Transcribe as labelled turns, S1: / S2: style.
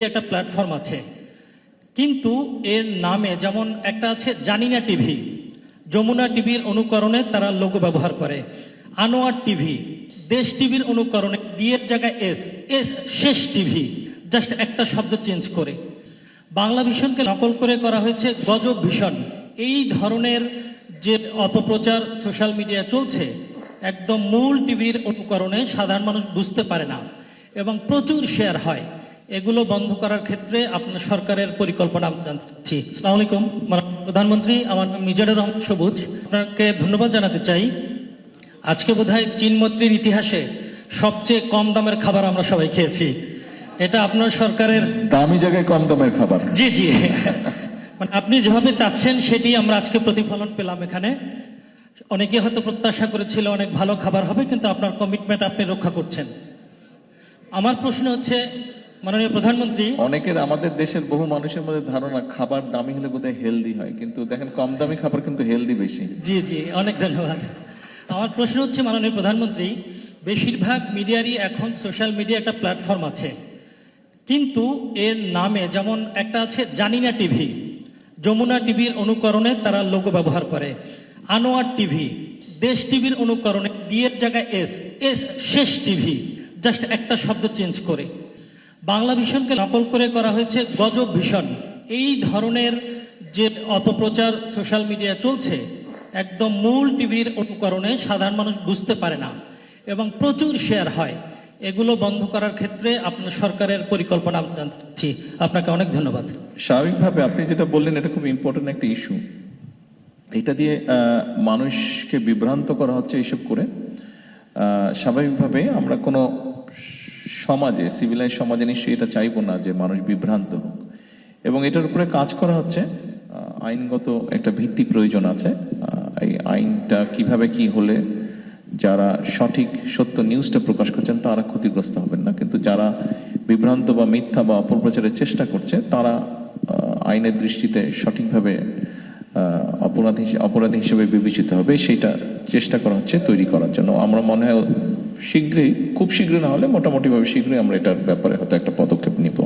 S1: একটা প্ল্যাটফর্ম আছে, কিন্তু এর নামে যেমন একটা আছে জানিনা টিভি, যমুনা টিভির অনুকরণে তারা লোগো ব্যবহার করে, আনোয়ার টিভি, দেশ টিভির অনুকরণে ডি এর জায়গায় এস, এস শেষ টিভি, জাস্ট একটা শব্দ চেঞ্জ করে বাংলা ভিশনকে নকল করে করা হয়েছে গজব ভিশন। এই ধরনের যে অপপ্রচার সোশ্যাল মিডিয়া চলছে, একদম মূল টিভির অনুকরণে সাধারণ মানুষ বুঝতে পারে না এবং প্রচুর শেয়ার হয়। এগুলো বন্ধ করার ক্ষেত্রে আপনার সরকারের পরিকল্পনা জানছি। আসসালামু আলাইকুম প্রধানমন্ত্রী, আমার নাম মিজানুর রহমান সবুজ। আপনাকে ধন্যবাদ জানাতে চাই। আজকে বোধহয় চীন মৈত্রীর ইতিহাসে সবচেয়ে কম দামের খাবার আমরা সবাই খেয়েছি। এটা আপনার সরকারের
S2: দামি জায়গায় কম দামের খাবার।
S1: জি জি, মানে আপনি যেভাবে চাচ্ছেন সেটি আমরা আজকে প্রতিফলন পেলাম এখানে। অনেকে হয়তো প্রত্যাশা করেছিল অনেক ভালো খাবার হবে, কিন্তু আপনার কমিটমেন্ট আপনি রক্ষা করছেন। আমার প্রশ্ন হচ্ছে, মাননীয় প্রধানমন্ত্রী,
S2: অনেকের আমাদের দেশের বহু মানুষের মধ্যে ধারণা খাবার দামি হলে বোধহয় হেলদি হয়, কিন্তু দেখেন কম দামি খাবার কিন্তু হেলদি বেশি।
S1: জি জি, অনেক ধন্যবাদ। আমার প্রশ্ন হচ্ছে, মাননীয় প্রধানমন্ত্রী, বেশিরভাগ মিডিয়ারই এখন সোশ্যাল মিডিয়া একটা প্ল্যাটফর্ম আছে, কিন্তু এর নামে যেমন একটা আছে জানিনা টিভি, যমুনা টিভির অনুকরণে তারা লোগো ব্যবহার করে, আনোয়ার টিভি, দেশ টিভির অনুকরণে ডি এর জায়গায় এস, এস শেষ টিভি, জাস্ট একটা শব্দ চেঞ্জ করে বাংলা ভিশনকে নকল করে করা হয়েছে গজব ভিশন। এই ধরনের যে অপপ্রচার সোশ্যাল মিডিয়া চলছে, একদম মূল টিভির অনুকরণে সাধারণ মানুষ বুঝতে পারে না এবং প্রচুর শেয়ার হয়। এগুলো বন্ধ করার ক্ষেত্রে আপনার সরকারের পরিকল্পনা জানছি। আপনাকে অনেক ধন্যবাদ।
S2: স্বাভাবিকভাবে আপনি যেটা বললেন এটা খুব ইম্পর্টেন্ট একটা ইস্যু। এটা দিয়ে মানুষকে বিভ্রান্ত করা হচ্ছে এইসব করে। স্বাভাবিকভাবে আমরা কোনো সমাজে, সিভিলাইজ সমাজে নিশ্চয়ই এটা চাইবো না যে মানুষ বিভ্রান্ত হোক, এবং এটার উপরে কাজ করা হচ্ছে। আইনগত একটা ভিত্তি প্রয়োজন আছে। এই আইনটা কিভাবে কি হলে যারা সঠিক সত্য নিউজটা প্রকাশ করছেন তারা ক্ষতিগ্রস্ত হবেন না, কিন্তু যারা বিভ্রান্ত বা মিথ্যা বা অপপ্রচারের চেষ্টা করছে তারা আইনের দৃষ্টিতে সঠিকভাবে অপরাধী হিসেবে বিবেচিত হবে, সেটা চেষ্টা করা হচ্ছে তৈরি করার জন্য। আমরা মনে হয় শীঘ্রই, খুব শীঘ্রই না হলে মোটামুটিভাবে শীঘ্রই আমরা এটার ব্যাপারে হয়তো একটা পদক্ষেপ নিব।